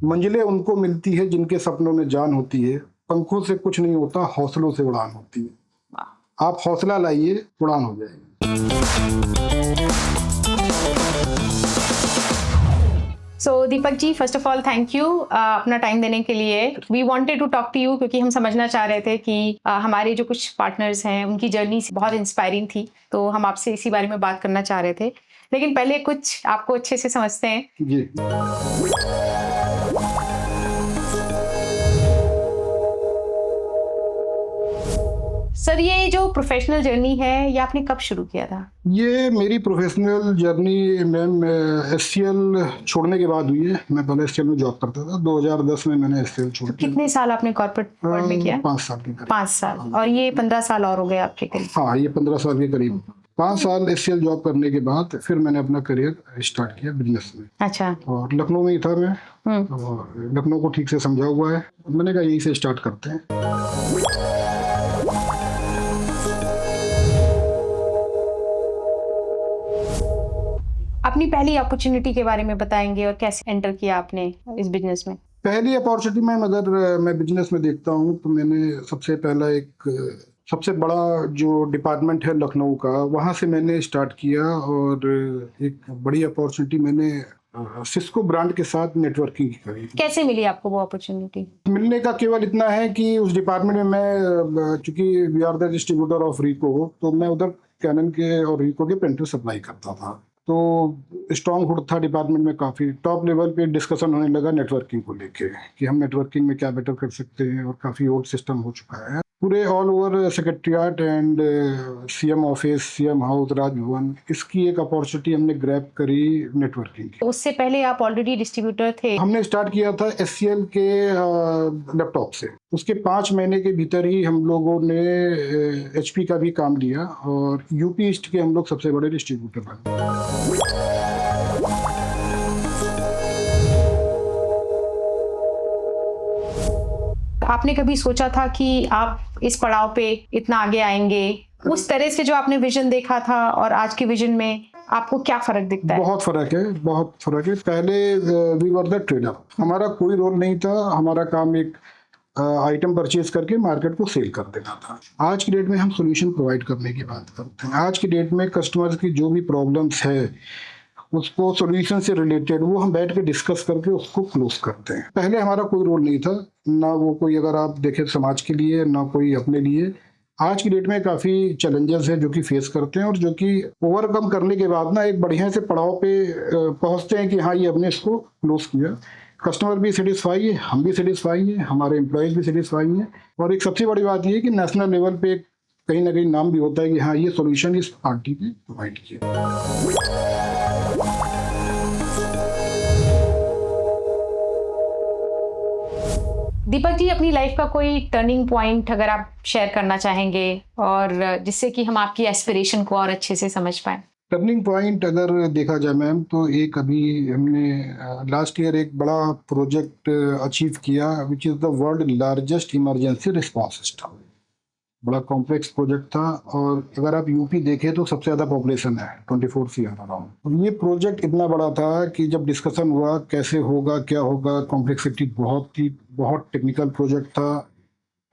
मंजिलें उनको मिलती है जिनके सपनों में जान होती है। पंखों से कुछ नहीं होता, हौसलों से उड़ान होती है। वाह। आप हौसला लाइए, उड़ान हो जाएगी। So Deepak ji, first of all thank you अपना टाइम देने के लिए। We wanted to talk to you क्योंकि हम समझना चाह रहे थे कि हमारे जो कुछ पार्टनर्स हैं उनकी जर्नी बहुत इंस्पायरिंग थी, तो हम आपसे इसी बारे में बात करना चाह रहे थे। लेकिन पहले कुछ आपको अच्छे से समझते हैं। जी। सर, ये जो प्रोफेशनल जर्नी है ये आपने कब शुरू किया था? ये मेरी प्रोफेशनल जर्नी मैम एससीएल छोड़ने के बाद हुई है। मैं पहले एससीएल में जॉब करता था। 2010 में मैंने एससीएल छोड़ दिया। कितने साल आपने कॉर्पोरेट वर्ल्ड में किया? 5 साल के करीब। 5 साल। और ये 15 साल और हो गए आपके करीब? हाँ, ये 15 साल के करीब। 5 साल एससीएल जॉब करने के बाद फिर मैंने अपना करियर स्टार्ट किया बिजनेस में। अच्छा। और लखनऊ में ही था मैं, और लखनऊ को ठीक से समझा हुआ है। मैंने कहा यहीं से स्टार्ट करते हैं। अपनी पहली अपॉर्चुनिटी के बारे में बताएंगे और कैसे एंटर किया आपने इस बिजनेस में? पहली अपॉर्चुनिटी में अगर मैं बिजनेस में देखता हूँ तो मैंने सबसे पहला सबसे बड़ा जो डिपार्टमेंट है लखनऊ का, वहाँ से मैंने स्टार्ट किया। और एक बड़ी अपॉर्चुनिटी मैंने सिस्को ब्रांड के साथ नेटवर्किंग की करी। कैसे मिली आपको वो अपॉर्चुनिटी? मिलने का केवल इतना है कि उस डिपार्टमेंट में मैं, चूंकि we are the distributor of Ricoh, तो मैं उधर कैनन के और रिको के प्रिंटर सप्लाई करता था। तो स्ट्रॉन्ग हुड था डिपार्टमेंट में। काफ़ी टॉप लेवल पे डिस्कशन होने लगा नेटवर्किंग को लेके कि हम नेटवर्किंग में क्या बेटर कर सकते हैं। और काफ़ी ओल्ड सिस्टम हो चुका है पूरे all over secretariat and CM office, CM house, Raj Bhavan. इसकी एक अपॉर्चुनिटी हमने ग्रैब करी नेटवर्किंग की। उससे पहले आप ऑलरेडी डिस्ट्रीब्यूटर थे? हमने स्टार्ट किया था एससीएल के लैपटॉप से। उसके 5 महीने के भीतर ही हम लोगों ने एचपी का भी काम लिया और यूपी ईस्ट के हम लोग सबसे बड़े डिस्ट्रीब्यूटर बने। आपने कभी सोचा था कि आप इस पड़ाव पे इतना आगे आएंगे? उस तरह से जो आपने विजन देखा था और आज के विजन में आपको क्या फर्क दिखता है? बहुत फर्क है, बहुत फर्क है। पहले वी वर द ट्रेडर, हमारा कोई रोल नहीं था। हमारा काम एक आइटम परचेज करके मार्केट को सेल कर देना था। आज की डेट में हम सोल्यूशन प्रोवाइड करने की बात करते हैं। आज की डेट में कस्टमर्स की जो भी प्रॉब्लम्स है उसको सोल्यूशन से रिलेटेड वो हम बैठ के डिस्कस करके उसको क्लोज करते हैं। पहले हमारा कोई रोल नहीं था, ना वो कोई, अगर आप देखें समाज के लिए, ना कोई अपने लिए। आज की डेट में काफ़ी चैलेंजेस है जो कि फेस करते हैं और जो कि ओवरकम करने के बाद ना एक बढ़िया से पड़ाव पे पहुंचते हैं कि हाँ, ये हमने इसको क्लोज किया। कस्टमर भी सेटिस्फाई है, हम भी सेटिस्फाई हैं, हमारे एम्प्लॉयज़ भी सेटिस्फाई हैं। और एक सबसे बड़ी बात ये है कि नेशनल लेवल पे कहीं ना कहीं नाम भी होता है कि हाँ, ये सोल्यूशन इस पार्टी ने प्रोवाइड किया। दीपक जी, अपनी लाइफ का कोई टर्निंग पॉइंट अगर आप शेयर करना चाहेंगे और जिससे कि हम आपकी एस्पिरेशन को और अच्छे से समझ पाए? टर्निंग पॉइंट अगर देखा जाए मैम, तो एक अभी हमने लास्ट ईयर एक बड़ा प्रोजेक्ट अचीव किया which is the world largest emergency response system. बड़ा कॉम्प्लेक्स प्रोजेक्ट था। और अगर आप यूपी देखें तो सबसे ज़्यादा पॉपुलेशन है, 24 CR अराउंड। ये प्रोजेक्ट इतना बड़ा था कि जब डिस्कशन हुआ कैसे होगा, क्या होगा, कॉम्प्लेक्सिटी बहुत थी, बहुत टेक्निकल प्रोजेक्ट था,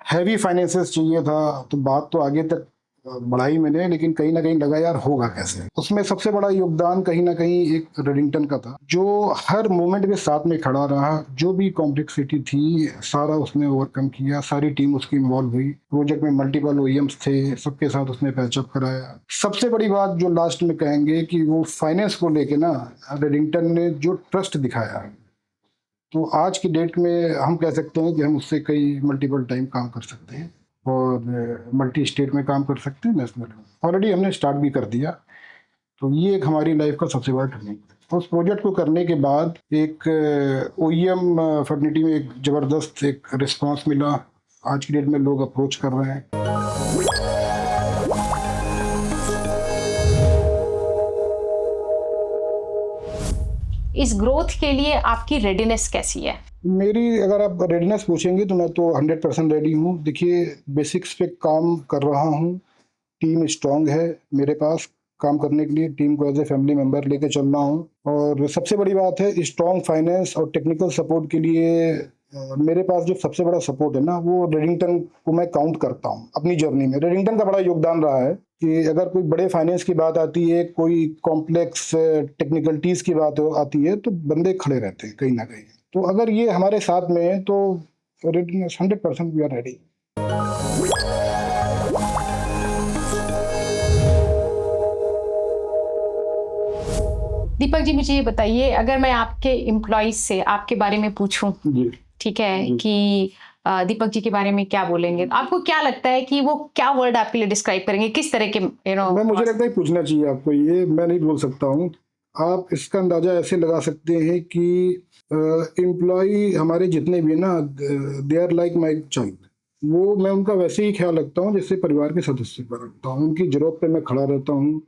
हैवी फाइनेंसेस चाहिए था। तो बात तो आगे तक बढ़ाई मैंने, लेकिन कहीं ना कहीं लगा यार होगा कैसे। उसमें सबसे बड़ा योगदान कहीं ना कहीं एक रेडिंगटन का था, जो हर मोमेंट में साथ में खड़ा रहा। जो भी कॉम्प्लेक्सिटी थी सारा उसने ओवरकम किया। सारी टीम उसकी इन्वॉल्व हुई। प्रोजेक्ट में मल्टीपल OEMs थे, सबके साथ उसने पैचअप कराया। सबसे बड़ी बात जो लास्ट में कहेंगे कि वो फाइनेंस को लेके ना रेडिंगटन ने जो ट्रस्ट दिखाया, तो आज की डेट में हम कह सकते हैं कि हम उससे कई मल्टीपल टाइम काम कर सकते हैं और मल्टी स्टेट में काम कर सकते हैं। नेशनल ऑलरेडी हमने स्टार्ट भी कर दिया। तो ये एक हमारी लाइफ का सबसे बड़ा टर्निंग। उस प्रोजेक्ट को करने के बाद एक OEM फर्टिलिटी में एक ज़बरदस्त एक रिस्पांस मिला। आज की डेट में लोग अप्रोच कर रहे हैं। इस ग्रोथ के लिए आपकी रेडीनेस कैसी है? मेरी अगर आप रेडीनेस पूछेंगे तो मैं तो 100% रेडी हूँ। देखिए, बेसिक्स पे काम कर रहा हूँ, टीम स्ट्रांग है मेरे पास, काम करने के लिए, टीम को एज ए फैमिली मेंबर लेके चल रहा हूँ। और सबसे बड़ी बात है, स्ट्रॉन्ग फाइनेंस और टेक्निकल सपोर्ट के लिए मेरे पास जो सबसे बड़ा सपोर्ट है ना, वो रेडिंगटन को मैं काउंट करता हूँ अपनी जर्नी में। रेडिंगटन का बड़ा योगदान रहा है कि अगर कोई बड़े फाइनेंस की बात आती है, कोई कॉम्प्लेक्स टेक्निकलिटीज़ की बात आती है, तो बंदे खड़े रहते हैं कहीं ना कहीं। तो अगर ये हमारे साथ में है तो 100% we are ready. Deepak ji, मुझे ये बताइए, अगर मैं आपके एम्प्लॉइज से आपके बारे में पूछूं, जी ठीक है, जी। कि दीपक जी के बारे में क्या बोलेंगे, तो आपको क्या लगता है कि वो क्या वर्ड आपके लिए डिस्क्राइब करेंगे, किस तरह के मुझे लगता है पूछना चाहिए आपको, ये मैं नहीं बोल सकता हूँ। आप इसका अंदाजा ऐसे लगा सकते हैं कि एम्प्लॉय हमारे जितने भी ना, they are like my child. वो मैं उनका वैसे ही ख्याल रखता हूँ जैसे परिवार के सदस्य का रखता हूँ। उनकी जरूरत पे मैं खड़ा रहता हूँ।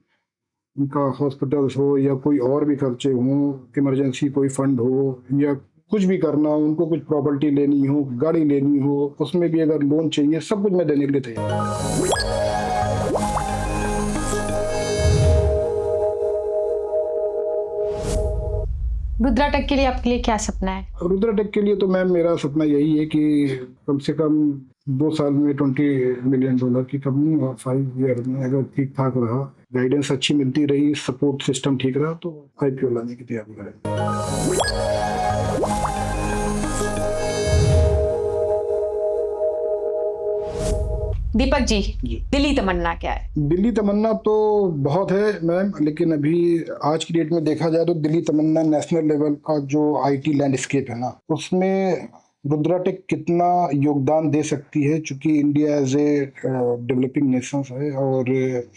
उनका हॉस्पिटल्स हो या कोई और भी खर्चे हों, इमरजेंसी कोई फंड हो या कुछ भी करना हो, उनको कुछ प्रॉपर्टी लेनी हो, गाड़ी लेनी हो, उसमें भी अगर लोन चाहिए, सब कुछ मैं देने के लिए तैयार हूँ। रुद्राटेक के लिए आपके लिए क्या सपना है? रुद्राटेक के लिए तो मैम मेरा सपना यही है कि कम से कम 2 साल में $20 मिलियन की कंपनी, और 5 ईयर में अगर ठीक ठाक रहा, गाइडेंस अच्छी मिलती रही, सपोर्ट सिस्टम ठीक रहा, तो IPO लाने की तैयारी करें। दीपक जी, जी। दिल्ली तमन्ना क्या है? दिल्ली तमन्ना तो बहुत है मैम, लेकिन अभी आज की डेट में देखा जाए तो दिल्ली तमन्ना नेशनल लेवल का जो IT लैंडस्केप है ना, उसमें रुद्राटेक कितना योगदान दे सकती है, चूंकि India as a developing nation है। और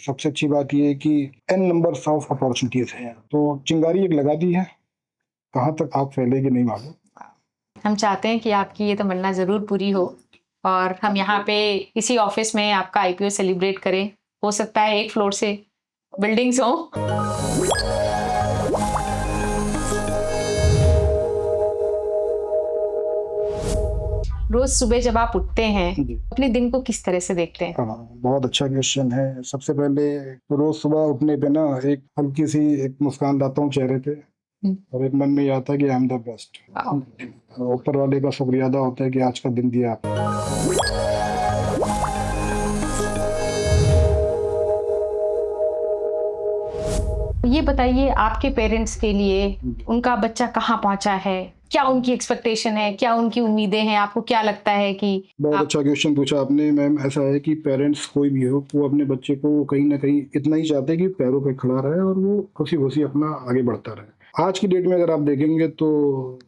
सबसे अच्छी बात यह है कि n नंबर्स ऑफ अपॉर्चुनिटीज हैं। तो चिंगारी एक लगा दी है, कहाँ तक आग फैलेगी नहीं मालूम। हम चाहते हैं कि आपकी ये तमन्ना जरूर पूरी हो और हम यहाँ पे इसी ऑफिस में आपका IPO सेलिब्रेट करें। हो सकता है 1 फ्लोर से बिल्डिंग्स हो। रोज सुबह जब आप उठते हैं, जी। अपने दिन को किस तरह से देखते हैं? हाँ, बहुत अच्छा क्वेश्चन है। सबसे पहले तो रोज सुबह उठने पे ना एक हल्की सी एक मुस्कान लाता हूँ चेहरे पे, और एक मन में ये आता है कि आई एम द बेस्ट। ऊपर वाले का शुक्रिया अदा होता है कि आज का दिन दिया आपने। ये बताइए, आपके पेरेंट्स के लिए उनका बच्चा कहाँ पहुंचा है, क्या उनकी एक्सपेक्टेशन है, क्या उनकी उम्मीदें हैं, आपको क्या लगता है कि बहुत अच्छा क्वेश्चन पूछा आपने मैम। ऐसा है कि पेरेंट्स कोई भी हो, वो अपने बच्चे को कहीं ना कहीं इतना ही चाहते हैं कि पैरों पे खड़ा रहे और वो खुशी खुशी अपना आगे बढ़ता रहे। आज की डेट में अगर आप देखेंगे तो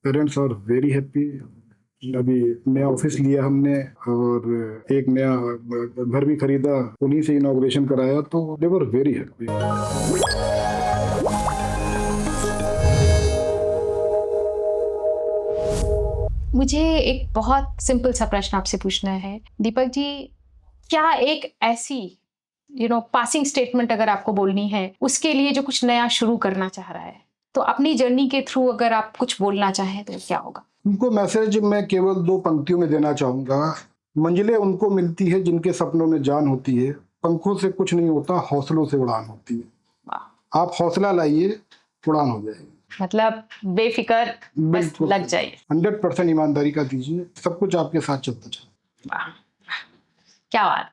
पेरेंट्स आर वेरी हैप्पी। अभी नया ऑफिस लिया हमने और एक नया घर भी खरीदा, उन्हीं से इनॉग्रेशन कराया, तो दे वर वेरी हैप्पी। मुझे एक बहुत सिंपल सा प्रश्न आपसे पूछना है दीपक जी, क्या एक ऐसी पासिंग स्टेटमेंट अगर आपको बोलनी है उसके लिए जो कुछ नया शुरू करना चाह रहा है, तो अपनी जर्नी के थ्रू अगर आप कुछ बोलना चाहें तो क्या होगा? उनको मैसेज मैं केवल 2 पंक्तियों में देना चाहूंगा। मंजिलें उनको मिलती है जिनके सपनों में जान होती है। पंखों से कुछ नहीं होता, हौसलों से उड़ान होती है। वाह। आप हौसला लाइए, उड़ान हो जाएगी। मतलब बेफिकर बस लग जाइए। 100% ईमानदारी का दीजिए, सब कुछ आपके साथ चलता चले। वाह, क्या बात।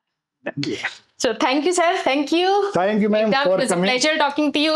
So thank you sir, thank you. Thank you ma'am for It was a coming. pleasure talking to you.